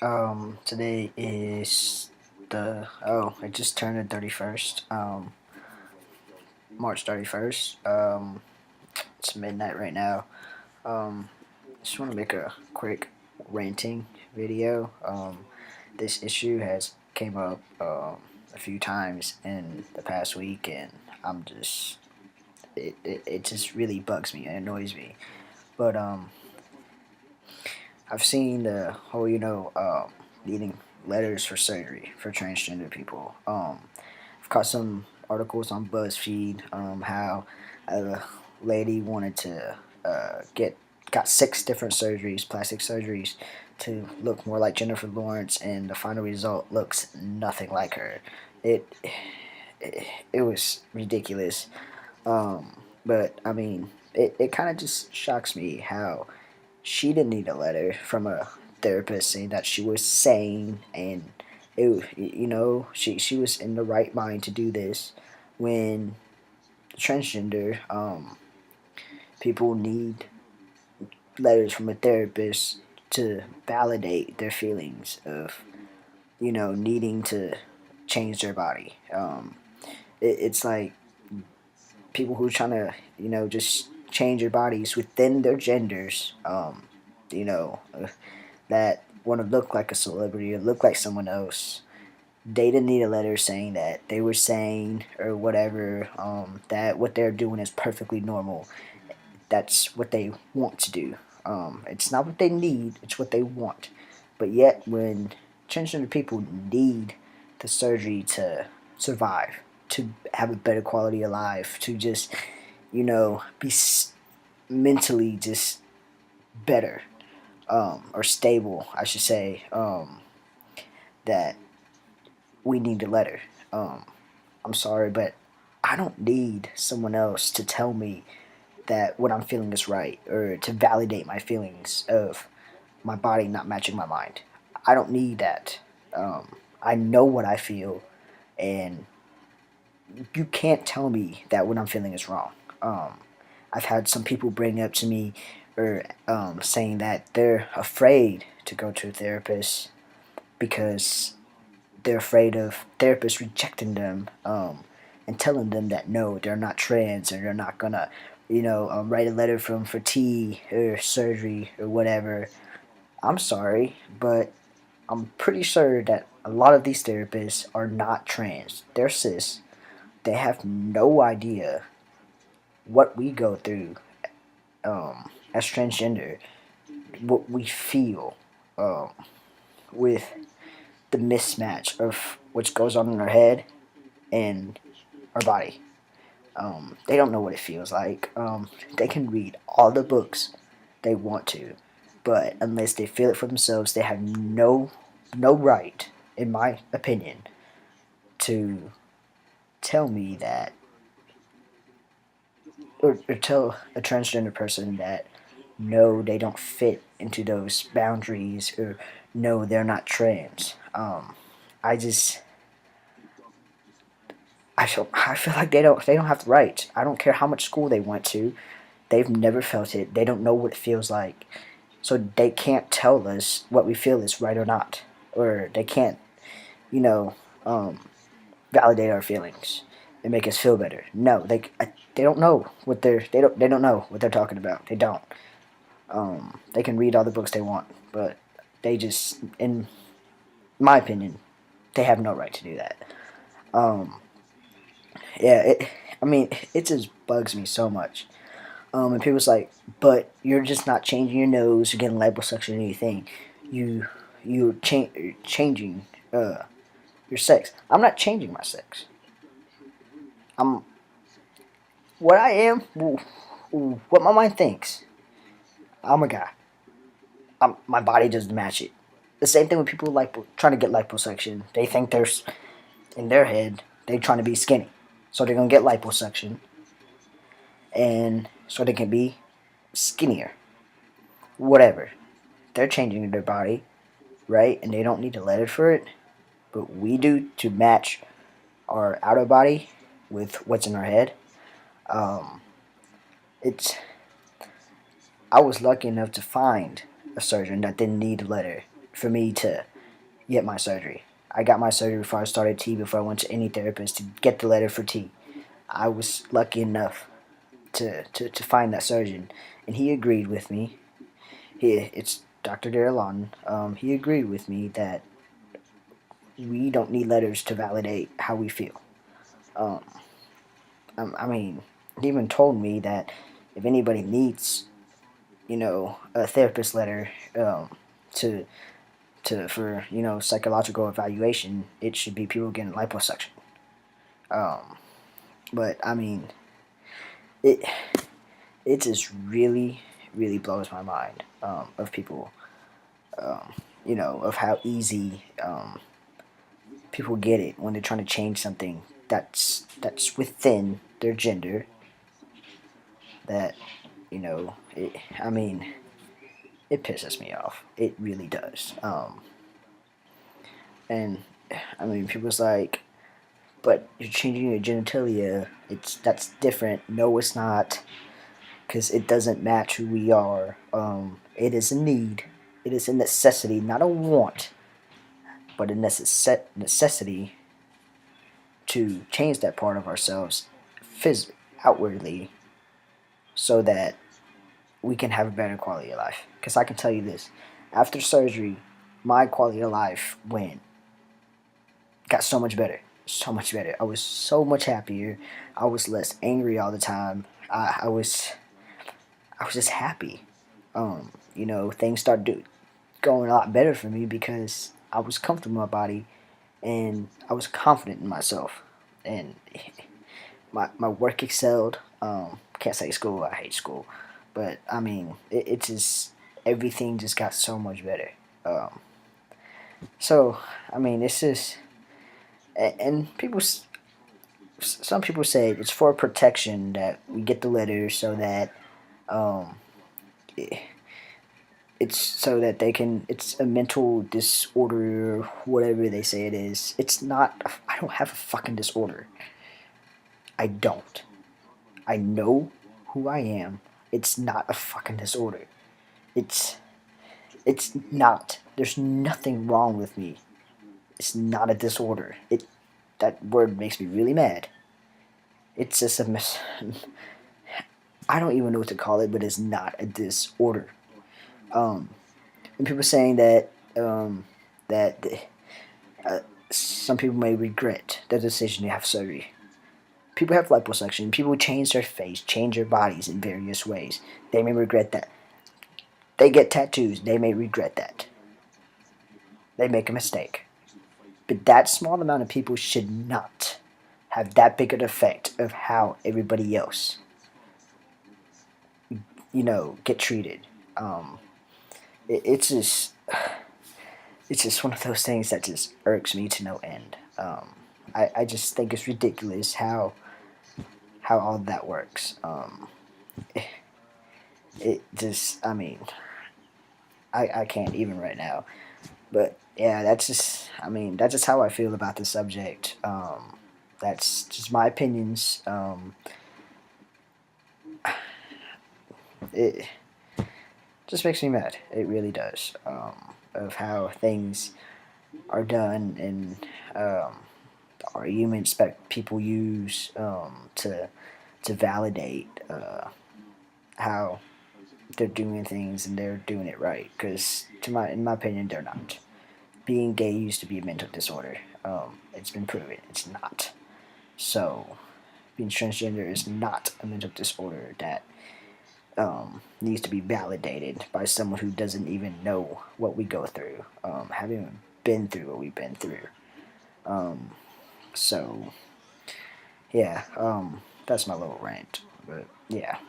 Today is it just turned the 31st, March 31st. It's midnight right now. Um, just want to make a quick ranting video. This issue has came up a few times in the past week, and I'm just it just really bugs me and annoys me. But I've seen the whole needing letters for surgery for transgender people. I've caught some articles on BuzzFeed how a lady wanted to got 6 different surgeries, plastic surgeries, to look more like Jennifer Lawrence, and the final result looks nothing like her. It it was ridiculous. But I mean, it kind of just shocks me how she didn't need a letter from a therapist saying that she was sane, and she was in the right mind to do this, when transgender people need letters from a therapist to validate their feelings of needing to change their body. It's like people who are trying to just change their bodies within their genders, you know uh, that want to look like a celebrity or look like someone else. They didn't need a letter saying that they were sane or whatever, that what they're doing is perfectly normal. That's what they want to do. It's not what they need, it's what they want. But yet, when transgender people need the surgery to survive, to have a better quality of life, to just, be mentally just better, or stable, I should say, that we need a letter. I'm sorry, but I don't need someone else to tell me that what I'm feeling is right, or to validate my feelings of my body not matching my mind. I don't need that. I know what I feel, and you can't tell me that what I'm feeling is wrong. I've had some people bring up to me, or saying that they're afraid to go to a therapist because they're afraid of therapists rejecting them, and telling them that no, they're not trans, and they're not gonna, write a letter from for tea or surgery or whatever. I'm sorry, but I'm pretty sure that a lot of these therapists are not trans. They're cis. They have no idea what we go through, as transgender, what we feel, um, with the mismatch of what goes on in our head and our body. They don't know what it feels like. They can read all the books they want to, but unless they feel it for themselves, they have no right, in my opinion, to tell me that, or tell a transgender person that no, they don't fit into those boundaries, or no, they're not trans. I just I feel like they don't have the right. I don't care how much school they went to. They've never felt it. They don't know what it feels like. So they can't tell us what we feel is right or not, or they can't, you know, um, validate our feelings and make us feel better. No, they don't know what they don't know what they're talking about. They don't. They can read all the books they want, but they just, in my opinion, they have no right to do that. Um, yeah, I mean, it just bugs me so much. And people's like, but you're just not changing your nose, you're getting liposuction or anything. You you're changing your sex. I'm not changing my sex. I'm what I am. What my mind thinks. I'm a guy. My body doesn't match it. The same thing with people like trying to get liposuction. They think they're in their head. They're trying to be skinny, so they're gonna get liposuction, and so they can be skinnier. Whatever. They're changing their body, right? And they don't need a letter for it, but we do, to match our outer body with what's in our head. Um, it's I was lucky enough to find a surgeon that didn't need a letter for me to get my surgery. I got my surgery before I started T, before I went to any therapist to get the letter for T. I was lucky enough to find that surgeon, and he agreed with me. It's Dr. Darrell Lawton. He agreed with me that we don't need letters to validate how we feel. Um, I mean, he even told me that if anybody needs, a therapist letter to for psychological evaluation, it should be people getting liposuction. Um, but I mean, it it just really blows my mind of people, of how easy people get it when they're trying to change something that's within their gender. That I mean, it pisses me off. It really does. And I mean, people's like, but you're changing your genitalia. That's different. No, it's not, because it doesn't match who we are. It is a need. It is a necessity, not a want, but a necessity to change that part of ourselves, outwardly, so that we can have a better quality of life. Because I can tell you this: after surgery, my quality of life got so much better, so much better. I was so much happier. I was less angry all the time. I was just happy. Things started going a lot better for me because I was comfortable in my body and I was confident in myself. And my work excelled. Can't say school. I hate school, but I mean, it just everything just got so much better. So I mean, it's just and some people say it's for protection that we get the letter so that um, it's so that they can. It's a mental disorder, or whatever they say it is. It's not. I don't have a fucking disorder. I don't. I know who I am. It's not a fucking disorder. It's it's not. There's nothing wrong with me. It's not a disorder. That word makes me really mad. It's just I don't even know what to call it, but it's not a disorder. Um, and people saying that uh, some people may regret their decision to have surgery. People have liposuction. People change their face, change their bodies in various ways. They may regret that. They get tattoos. They may regret that. They make a mistake. But that small amount of people should not have that big an effect of how everybody else, get treated. Um, it's just one of those things that just irks me to no end. I just think it's ridiculous how all that works. It just, I mean, I can't even right now. But yeah, that's just how I feel about the subject. That's just my opinions. It just makes me mad. It really does. Of how things are done and the arguments that people use to validate how they're doing things and they're doing it right. Because in my opinion, they're not. Being gay used to be a mental disorder. It's been proven it's not. So being transgender is not a mental disorder that needs to be validated by someone who doesn't even know what we go through, having been through what we've been through. Um, so yeah, that's my little rant. But yeah.